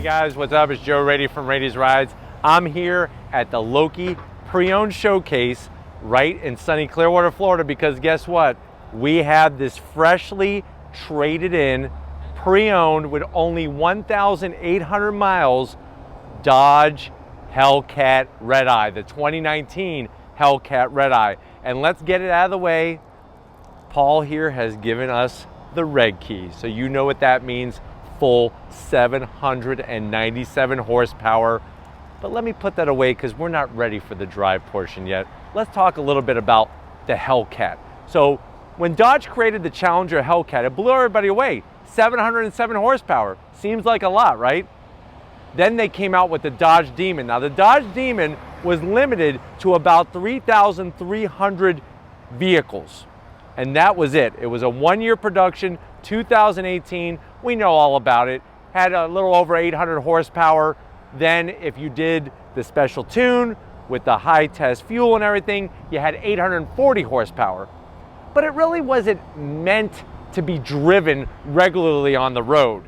guys, what's up? It's Joe Rady from Rady's Rides. I'm here at the Loki Pre-Owned Showcase right in sunny Clearwater, Florida, because guess what? We have this freshly traded in, pre-owned with only 1,800 miles Dodge Hellcat Redeye, the 2019 Hellcat Redeye. And let's get it out of the way. Paul here has given us the red key, so you know what that means. Full 797 horsepower. But let me put that away because we're not ready for the drive portion yet. Let's talk a little bit about the Hellcat. So when Dodge created the Challenger Hellcat, it blew everybody away. 707 horsepower. Seems like a lot, right? Then they came out with the Dodge Demon. Now the Dodge Demon was limited to about 3,300 vehicles. And that was it. It was a one-year production, 2018. We know all about it. Had a little over 800 horsepower. Then if you did the special tune with the high test fuel and everything, you had 840 horsepower. But it really wasn't meant to be driven regularly on the road.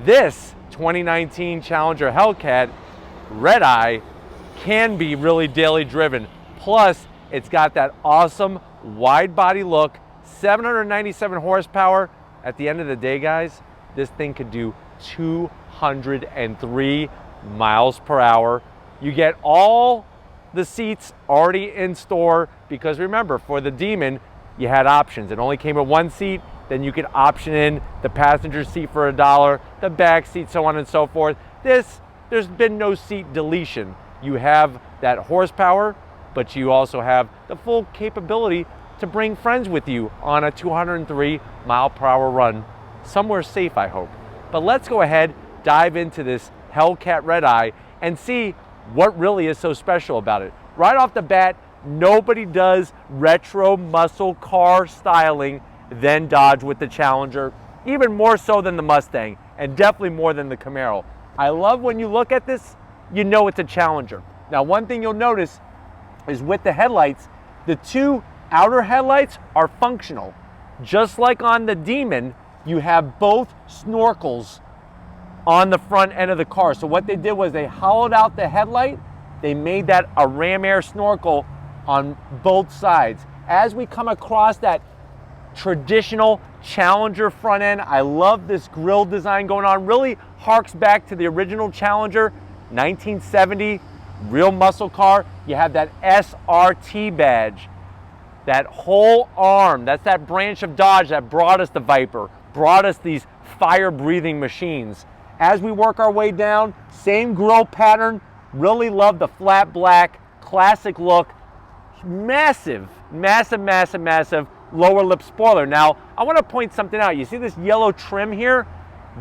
This 2019 Challenger Hellcat Redeye can be really daily driven. Plus, it's got that awesome wide body look, 797 horsepower. At the end of the day, guys, this thing could do 203 miles per hour. You get all the seats already in store because remember, for the Demon, you had options. It only came with one seat. Then you could option in the passenger seat for $1, the back seat, so on and so forth. There's been no seat deletion. You have that horsepower, but you also have the full capability to bring friends with you on a 203 mile per hour run. Somewhere safe, I hope. But let's go ahead, dive into this Hellcat Redeye and see what really is so special about it. Right off the bat, nobody does retro muscle car styling than Dodge with the Challenger, even more so than the Mustang, and definitely more than the Camaro. I love when you look at this, you know it's a Challenger. Now, one thing you'll notice is with the headlights, the two outer headlights are functional. Just like on the Demon, you have both snorkels on the front end of the car. So what they did was they hollowed out the headlight. They made that a ram air snorkel on both sides. As we come across that traditional Challenger front end, I love this grille design going on. Really harks back to the original Challenger, 1970, real muscle car. You have that SRT badge. That whole arm, that's that branch of Dodge that brought us the Viper, brought us these fire-breathing machines. As we work our way down, same grille pattern, really love the flat black, classic look, massive, massive, massive, massive lower lip spoiler. Now, I want to point something out. You see this yellow trim here?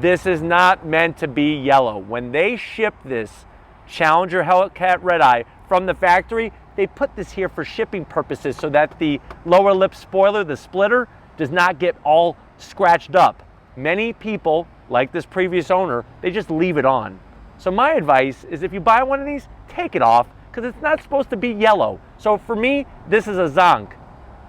This is not meant to be yellow. When they shipped this Challenger Hellcat Redeye from the factory, they put this here for shipping purposes so that the lower lip spoiler, the splitter, does not get all scratched up. Many people, like this previous owner, they just leave it on. So my advice is if you buy one of these, take it off because it's not supposed to be yellow. So for me, this is a zonk,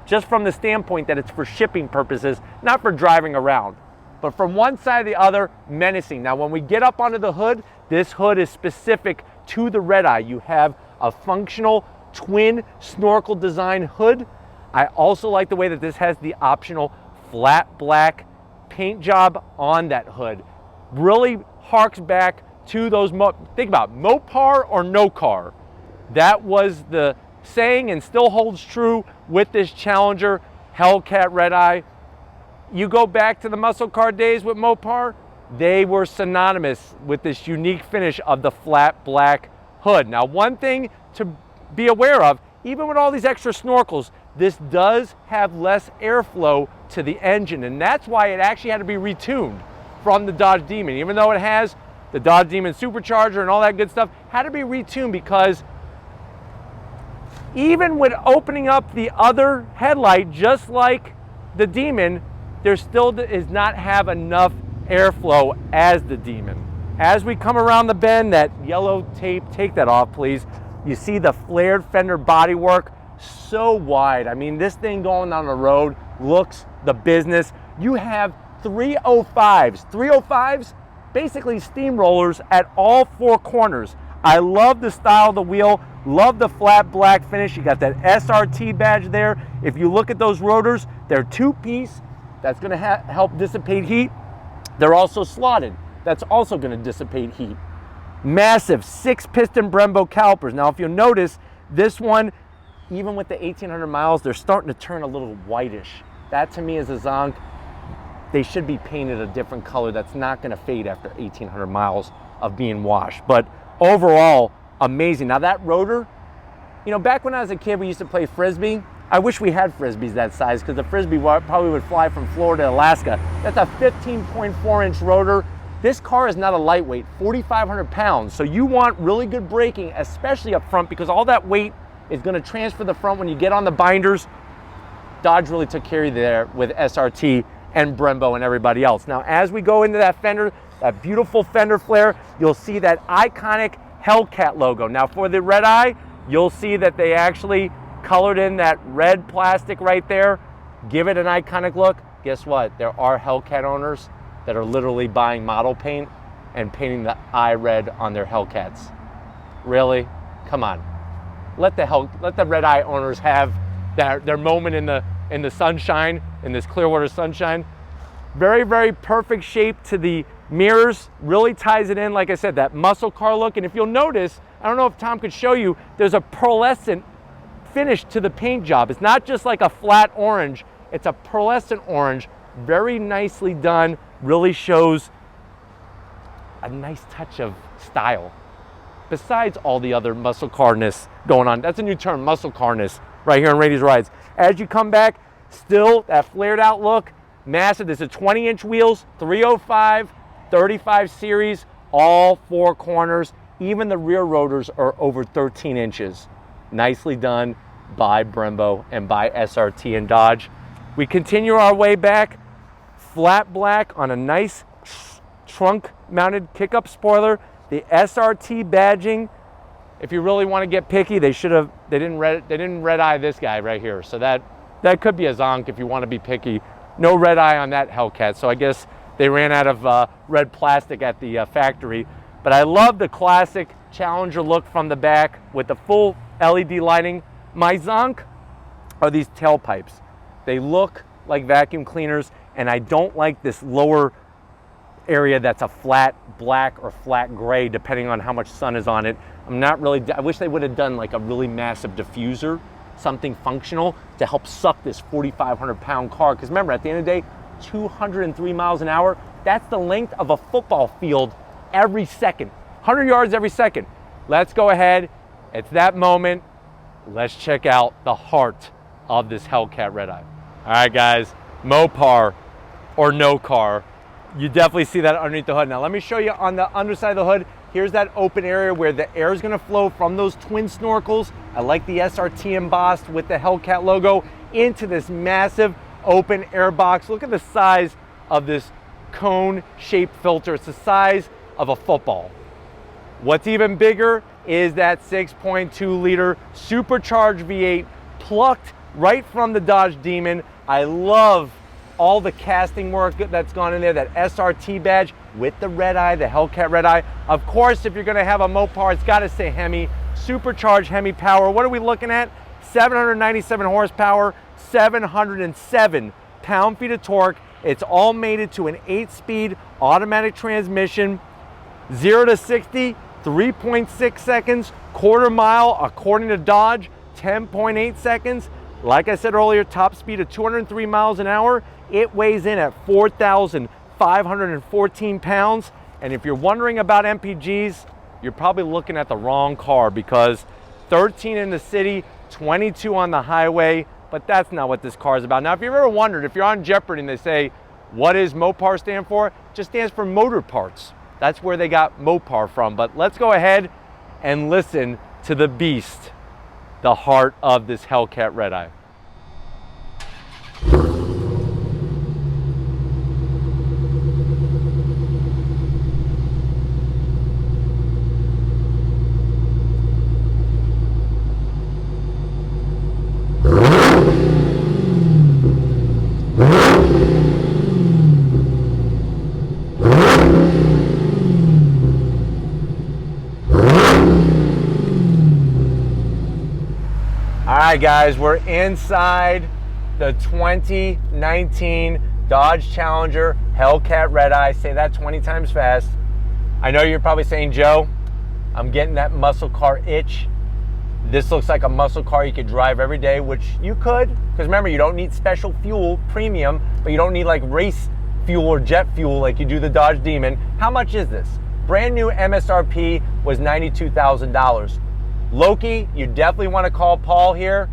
just from the standpoint that it's for shipping purposes, not for driving around. But from one side to the other, menacing. Now when we get up onto the hood, this hood is specific to the Redeye. You have a functional twin snorkel design hood. I also like the way that this has the optional flat black paint job on that hood. Really harks back to those, think about Mopar or no car. That was the saying and still holds true with this Challenger Hellcat Redeye. You go back to the muscle car days with Mopar, they were synonymous with this unique finish of the flat black hood. Now, one thing to be aware of, even with all these extra snorkels, this does have less airflow to the engine, and that's why it actually had to be retuned from the Dodge Demon. Even though it has the Dodge Demon supercharger and all that good stuff, had to be retuned because even with opening up the other headlight, just like the Demon, there still does not have enough airflow as the Demon. As we come around the bend, that yellow tape, take that off please, you see the flared fender bodywork, so wide. I mean, this thing going down the road looks the business. You have 305s. 305s basically steamrollers at all four corners. I love the style of the wheel, love the flat black finish. You got that SRT badge there. If you look at those rotors, they're two-piece. That's going to help dissipate heat. They're also slotted. That's also going to dissipate heat. Massive 6-piston Brembo calipers. Now, if you'll notice, this one, even with the 1,800 miles, they're starting to turn a little whitish. That to me is a zonk. They should be painted a different color that's not going to fade after 1,800 miles of being washed. But overall, amazing. Now that rotor, you know, back when I was a kid, we used to play Frisbee. I wish we had Frisbees that size, because the Frisbee probably would fly from Florida to Alaska. That's a 15.4-inch rotor. This car is not a lightweight, 4,500 pounds. So you want really good braking, especially up front, because all that weight is going to transfer the front when you get on the binders. Dodge really took care of you there with SRT and Brembo and everybody else. Now, as we go into that fender, that beautiful fender flare, you'll see that iconic Hellcat logo. Now, for the Redeye, you'll see that they actually colored in that red plastic right there. Give it an iconic look. Guess what? There are Hellcat owners that are literally buying model paint and painting the eye red on their Hellcats. Really? Come on. Let the Redeye owners have their moment in the sunshine, in this Clearwater sunshine. Very, very perfect shape to the mirrors. Really ties it in, like I said, that muscle car look. And if you'll notice, I don't know if Tom could show you, there's a pearlescent finish to the paint job. It's not just like a flat orange, it's a pearlescent orange. Very nicely done. Really shows a nice touch of style, besides all the other muscle carness going on. That's a new term, muscle carness, right here on Rady's Rides. As you come back, still that flared out look, massive. This is 20-inch wheels, 305, 35 series, all four corners. Even the rear rotors are over 13 inches. Nicely done by Brembo and by SRT and Dodge. We continue our way back, flat black on a nice trunk mounted pickup spoiler. The SRT badging, if you really want to get picky, they didn't red eye this guy right here. So that could be a zonk if you want to be picky. No red eye on that Hellcat. So I guess they ran out of red plastic at the factory. But I love the classic Challenger look from the back with the full LED lighting. My zonk are these tailpipes. They look like vacuum cleaners, and I don't like this lower area that's a flat black or flat gray, depending on how much sun is on it. I wish they would have done like a really massive diffuser, something functional to help suck this 4,500 pound car. Because remember, at the end of the day, 203 miles an hour, that's the length of a football field every second, 100 yards every second. Let's go ahead. It's that moment. Let's check out the heart of this Hellcat Redeye. All right, guys, Mopar or no car, you definitely see that underneath the hood. Now, let me show you on the underside of the hood. Here's that open area where the air is going to flow from those twin snorkels. I like the SRT embossed with the Hellcat logo into this massive open air box. Look at the size of this cone-shaped filter. It's the size of a football. What's even bigger is that 6.2 liter supercharged V8 plucked right from the Dodge Demon. I love all the casting work that's gone in there, that SRT badge with the Redeye, the Hellcat Redeye. Of course, if you're gonna have a Mopar, it's gotta say Hemi, supercharged Hemi power. What are we looking at? 797 horsepower, 707 pound-feet of torque. It's all mated to an 8-speed automatic transmission. 0 to 60, 3.6 seconds. Quarter mile, according to Dodge, 10.8 seconds. Like I said earlier, top speed of 203 miles an hour. It weighs in at 4,514 pounds. And if you're wondering about MPGs, you're probably looking at the wrong car, because 13 in the city, 22 on the highway, but that's not what this car is about. Now, if you've ever wondered, if you're on Jeopardy and they say, what does Mopar stand for? It just stands for motor parts. That's where they got Mopar from. But let's go ahead and listen to the beast, the heart of this Hellcat Redeye. right, guys, we're inside the 2019 Dodge Challenger Hellcat Redeye. Say that 20 times fast. I know you're probably saying, Joe, I'm getting that muscle car itch. This looks like a muscle car you could drive every day, which you could, because remember, you don't need special fuel, premium, but you don't need like race fuel or jet fuel like you do the Dodge Demon. How much is this? Brand new MSRP was $92,000. Loki, you definitely want to call Paul here.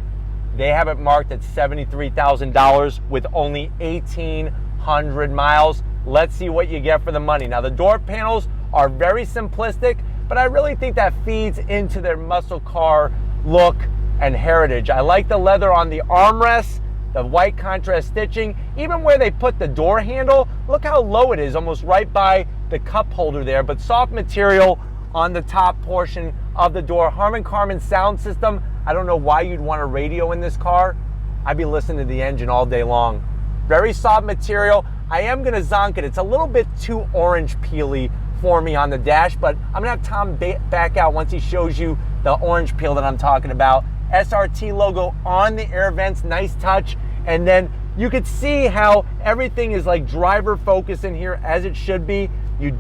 They have it marked at $73,000 with only 1,800 miles. Let's see what you get for the money. Now, the door panels are very simplistic, but I really think that feeds into their muscle car look and heritage. I like the leather on the armrests, the white contrast stitching, even where they put the door handle. Look how low it is, almost right by the cup holder there, but soft material on the top portion of the door. Harman Kardon sound system. I don't know why you'd want a radio in this car. I'd be listening to the engine all day long. Very soft material. I am gonna zonk it. It's a little bit too orange peely for me on the dash, but I'm gonna have Tom back out once he shows you the orange peel that I'm talking about. SRT logo on the air vents, nice touch. And then you could see how everything is like driver focus in here as it should be. You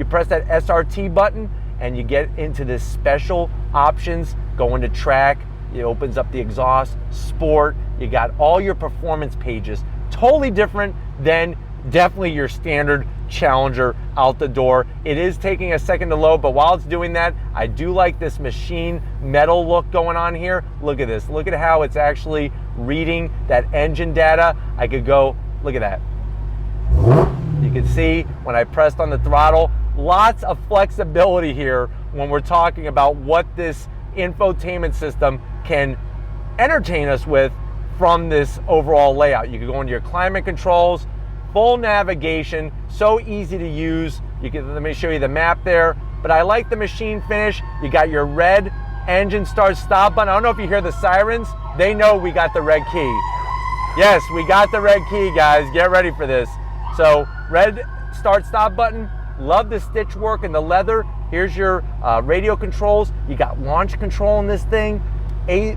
press that SRT button and you get into this special options, going to track, it opens up the exhaust, sport, you got all your performance pages. Totally different than definitely your standard Challenger out the door. It is taking a second to load, but while it's doing that, I do like this machine metal look going on here. Look at this. Look at how it's actually reading that engine data. I could go, look at that. You can see when I pressed on the throttle, lots of flexibility here when we're talking about what this infotainment system can entertain us with from this overall layout. You can go into your climate controls, full navigation, so easy to use. Let me show you the map there, but I like the machine finish. You got your red engine start stop button. I don't know if you hear the sirens. They know we got the red key. Yes, we got the red key, guys. Get ready for this. So red start stop button. Love the stitch work and the leather. Here's your radio controls. You got launch control in this thing.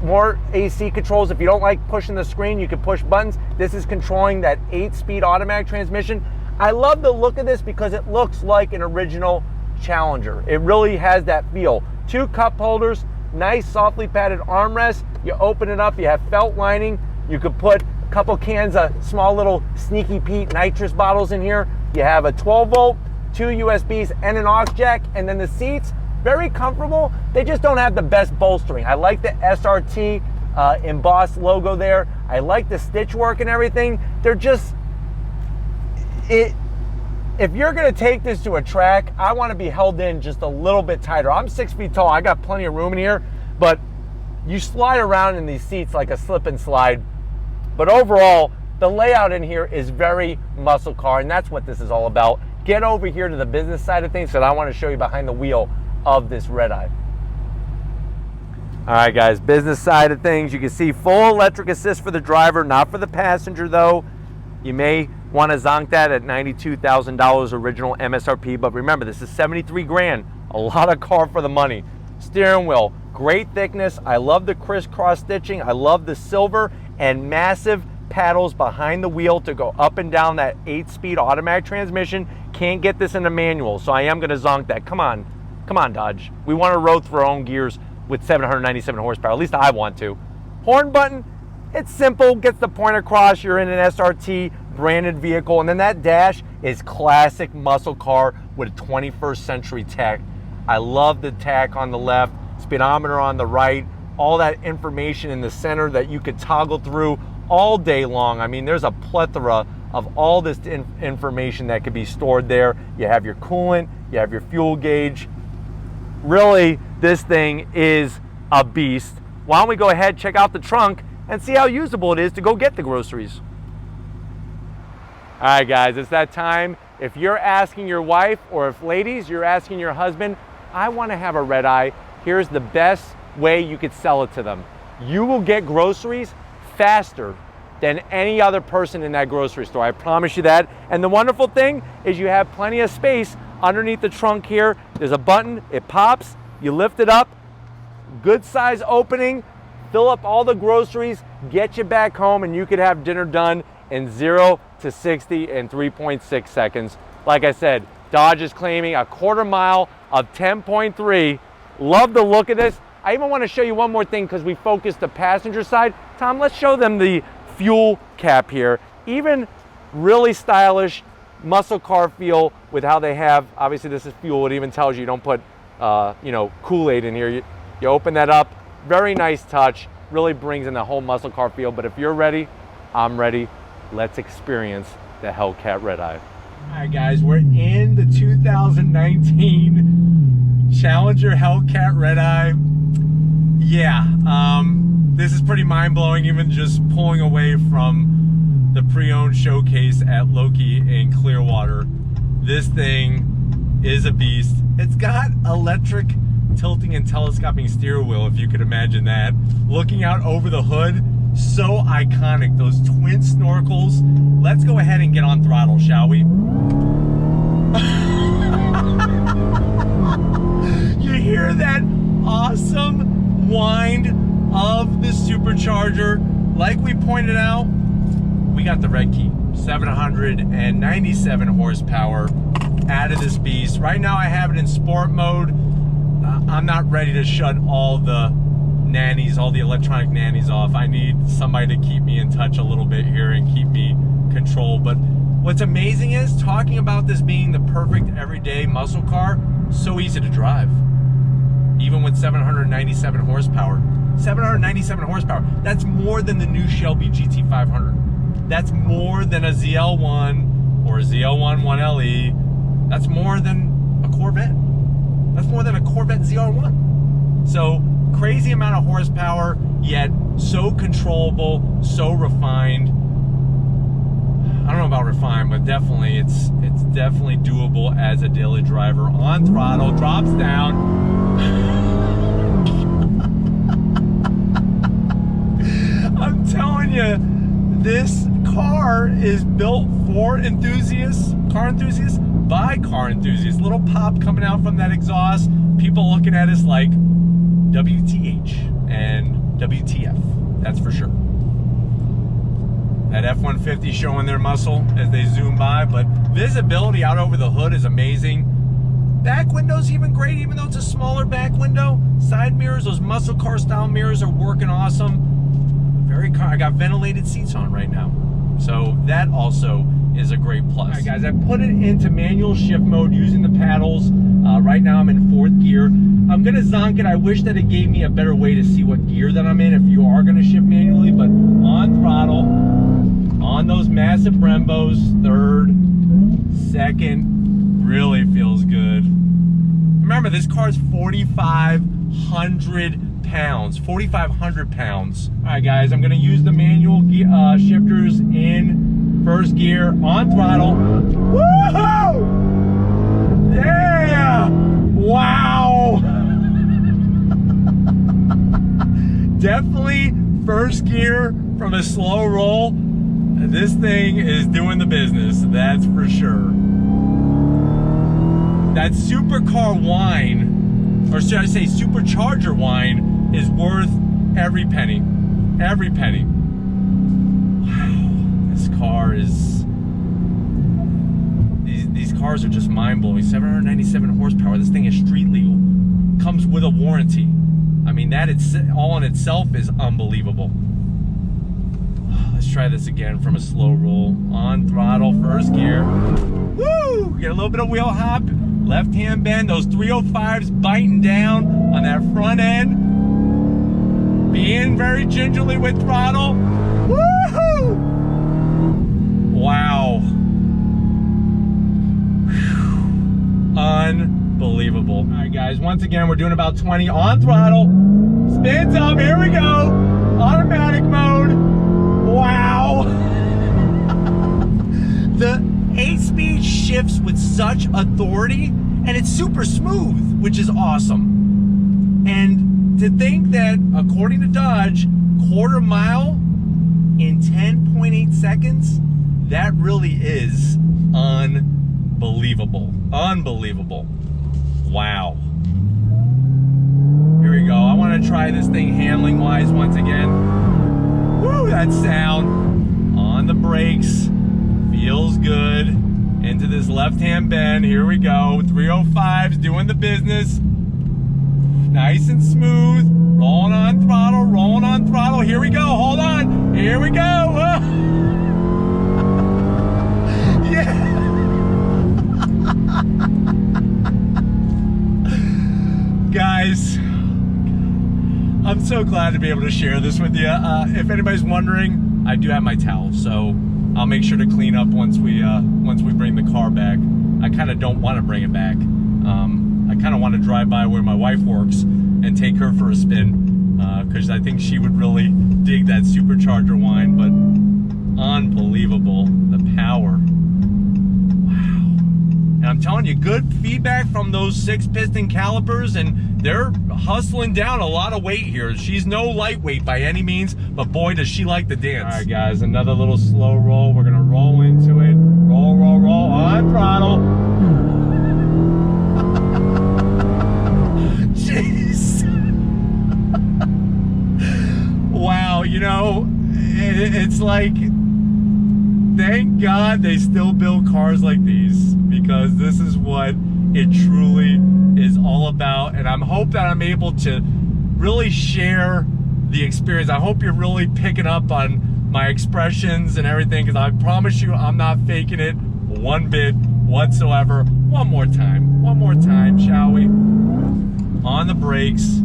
More AC controls. If you don't like pushing the screen, you can push buttons. This is controlling that 8-speed automatic transmission. I love the look of this because it looks like an original Challenger. It really has that feel. 2 cup holders, nice softly padded armrest. You open it up, you have felt lining. You could put a couple cans of small little Sneaky Pete nitrous bottles in here. You have a 12 volt, 2 USBs and an aux jack, and then the seats, very comfortable. They just don't have the best bolstering. I like the SRT embossed logo there. I like the stitch work and everything. They're just, if you're gonna take this to a track, I wanna be held in just a little bit tighter. I'm 6 feet tall, I got plenty of room in here, but you slide around in these seats like a slip and slide. But overall, the layout in here is very muscle car, and that's what this is all about. Get over here to the business side of things, because I want to show you behind the wheel of this Redeye. All right, guys, business side of things. You can see full electric assist for the driver, not for the passenger though. You may want to zonk that at $92,000 original MSRP, but remember, this is 73 grand. A lot of car for the money. Steering wheel, great thickness. I love the crisscross stitching. I love the silver and massive paddles behind the wheel to go up and down that 8-speed automatic transmission. Can't get this in a manual, so I am going to zonk that. Come on, Dodge. We want to road through our own gears with 797 horsepower. At least I want to. Horn button, it's simple, gets the point across. You're in an SRT branded vehicle, and then that dash is classic muscle car with 21st century tech. I love the tach on the left, speedometer on the right, all that information in the center that you could toggle through all day long. I mean, there's a plethora of all this information that could be stored there. You have your coolant, you have your fuel gauge. Really, this thing is a beast. Why don't we go ahead, check out the trunk, and see how usable it is to go get the groceries. All right, guys, it's that time. If you're asking your wife, or if ladies, you're asking your husband, I want to have a Redeye, here's the best way you could sell it to them. You will get groceries faster than any other person in that grocery store. I promise you that. And the wonderful thing is you have plenty of space underneath the trunk here. There's a button, it pops, you lift it up, good size opening, fill up all the groceries, get you back home, and you could have dinner done in 0 to 60 in 3.6 seconds. Like I said, Dodge is claiming a quarter mile of 10.3. Love the look of this. I even want to show you one more thing because we focused the passenger side. Tom, let's show them the fuel cap here. Even really stylish muscle car feel with how they have, obviously this is fuel, it even tells you don't put Kool-Aid in here. You open that up, very nice touch, really brings in the whole muscle car feel. But if you're ready, I'm ready. Let's experience the Hellcat Redeye. All right guys, we're in the 2019 Challenger Hellcat Redeye. Yeah, this is pretty mind-blowing, even just pulling away from the pre-owned showcase at Loki in Clearwater. This thing is a beast. It's got electric tilting and telescoping steering wheel, if you could imagine that. Looking out over the hood, so iconic. Those twin snorkels. Let's go ahead and get on throttle, shall we? You hear that awesome whine of the supercharger. Like we pointed out, we got the red key. 797 horsepower out of this beast. Right now I have it in sport mode. I'm not ready to shut all the nannies, all the electronic nannies off. I need somebody to keep me in touch a little bit here and keep me controlled. But what's amazing is talking about this being the perfect everyday muscle car, so easy to drive. Even with 797 horsepower. 797 horsepower. That's more than the new Shelby GT500. That's more than a ZL1 or a ZL1 1LE. That's more than a Corvette. That's more than a Corvette ZR1. So crazy amount of horsepower, yet so controllable, so refined. I don't know about refined, but definitely it's definitely doable as a daily driver. On throttle, drops down. I'm telling you, this car is built for enthusiasts, car enthusiasts, by car enthusiasts. Little pop coming out from that exhaust. People looking at us like WTH and WTF, that's for sure. That F-150 showing their muscle as they zoom by, but visibility out over the hood is amazing. Back window's even great, even though it's a smaller back window. Side mirrors, those muscle car style mirrors are working awesome. I got ventilated seats on right now, so that also is a great plus. All right guys, I put it into manual shift mode using the paddles. Right now I'm in 4th gear. I'm gonna zonk it. I wish that it gave me a better way to see what gear that I'm in if you are gonna shift manually, but on throttle, on those massive Brembos, 3rd, 2nd, really feels good. Remember, this car is 4,500 pounds, 4,500 pounds. All right guys, I'm gonna use the manual shifters in 1st gear, on throttle. Woohoo! Yeah! Wow! Definitely 1st gear from a slow roll. This thing is doing the business, that's for sure. That supercar whine, or should I say supercharger whine, is worth every penny. Every penny. Wow, this car is... These cars are just mind-blowing. 797 horsepower. This thing is street legal. Comes with a warranty. I mean, that all in itself is unbelievable. Let's try this again from a slow roll. On throttle, 1st gear. Woo! Get a little bit of wheel hop. Left-hand bend. Those 305s biting down on that front end. Being very gingerly with throttle. Woohoo! Wow. Whew. Unbelievable. All right, guys, once again, we're doing about 20 on throttle. Spins up, here we go. Automatic mode. Wow. The 8-speed shifts with such authority, and it's super smooth, which is awesome. And to think that, according to Dodge, quarter mile in 10.8 seconds, that really is unbelievable. Unbelievable. Wow. Here we go. I want want to try this thing handling wise once again. Woo, that sound on the brakes feels good. Into this left-hand bend, here we go. 305's doing the business. Nice and smooth. Rolling on throttle, rolling on throttle. Here we go, hold on. Here we go. Yeah. Guys, I'm so glad to be able to share this with you. If anybody's wondering, I do have my towel, so I'll make sure to clean up once we bring the car back. I kind of don't want to bring it back. I kind of want to drive by where my wife works and take her for a spin, because I think she would really dig that supercharger whine. But unbelievable, the power. And I'm telling you, good feedback from those 6-piston calipers, and they're hustling down a lot of weight here. She's no lightweight by any means, but boy, does she like to dance. All right, guys, another little slow roll. We're gonna roll into it. Roll, roll, roll, on throttle. Jeez. Wow, you know, it's like, thank God they still build cars like these, because this is what it truly is all about. And I hope that I'm able to really share the experience. I hope you're really picking up on my expressions and everything, because I promise you I'm not faking it one bit whatsoever. One more time, shall we? On the brakes.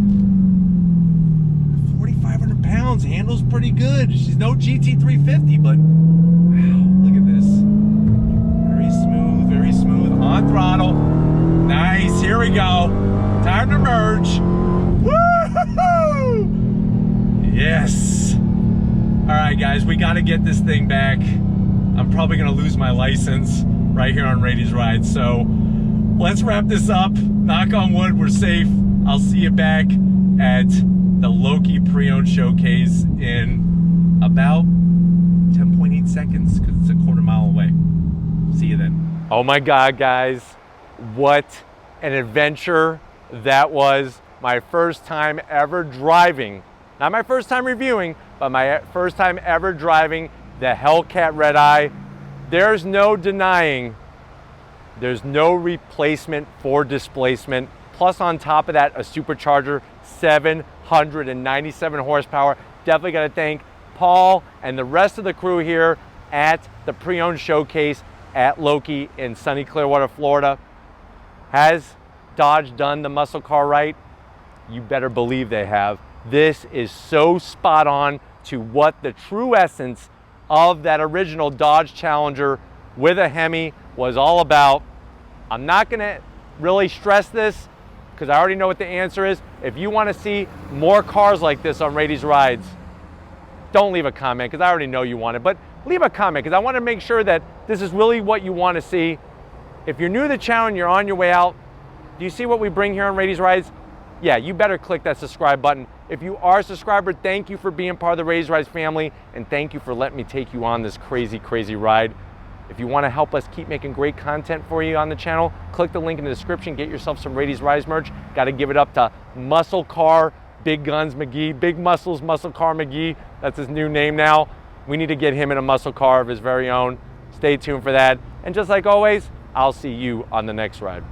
4,500 pounds, handles pretty good. She's no GT350, but wow, look at this. Very smooth, on throttle. Nice, here we go. Time to merge. Woo-hoo-hoo! Yes. All right, guys, we got to get this thing back. I'm probably going to lose my license right here on Rady's Rides. So let's wrap this up. Knock on wood, we're safe. I'll see you back at the Loki pre-owned showcase in about 10.8 seconds, because it's a quarter mile away. See you then. Oh my God, guys, what an adventure that was. My first time ever driving, not my first time reviewing, but my first time ever driving the Hellcat Redeye. There's no denying, there's no replacement for displacement. Plus, on top of that, a supercharger, 797 horsepower. Definitely got to thank Paul and the rest of the crew here at the pre-owned showcase at Loki in sunny Clearwater, Florida. Has Dodge done the muscle car right? You better believe they have. This is so spot on to what the true essence of that original Dodge Challenger with a Hemi was all about. I'm not gonna really stress this, because I already know what the answer is. If you want to see more cars like this on Rady's Rides, don't leave a comment, because I already know you want it, but leave a comment, because I want to make sure that this is really what you want to see. If you're new to the channel and you're on your way out, do you see what we bring here on Rady's Rides? Yeah, you better click that subscribe button. If you are a subscriber, thank you for being part of the Rady's Rides family, and thank you for letting me take you on this crazy, crazy ride. If you want to help us keep making great content for you on the channel, click the link in the description, get yourself some Rady's Rides merch. Got to give it up to Muscle Car Big Guns McGee, Big Muscles Muscle Car McGee. That's his new name now. We need to get him in a muscle car of his very own. Stay tuned for that. And just like always, I'll see you on the next ride.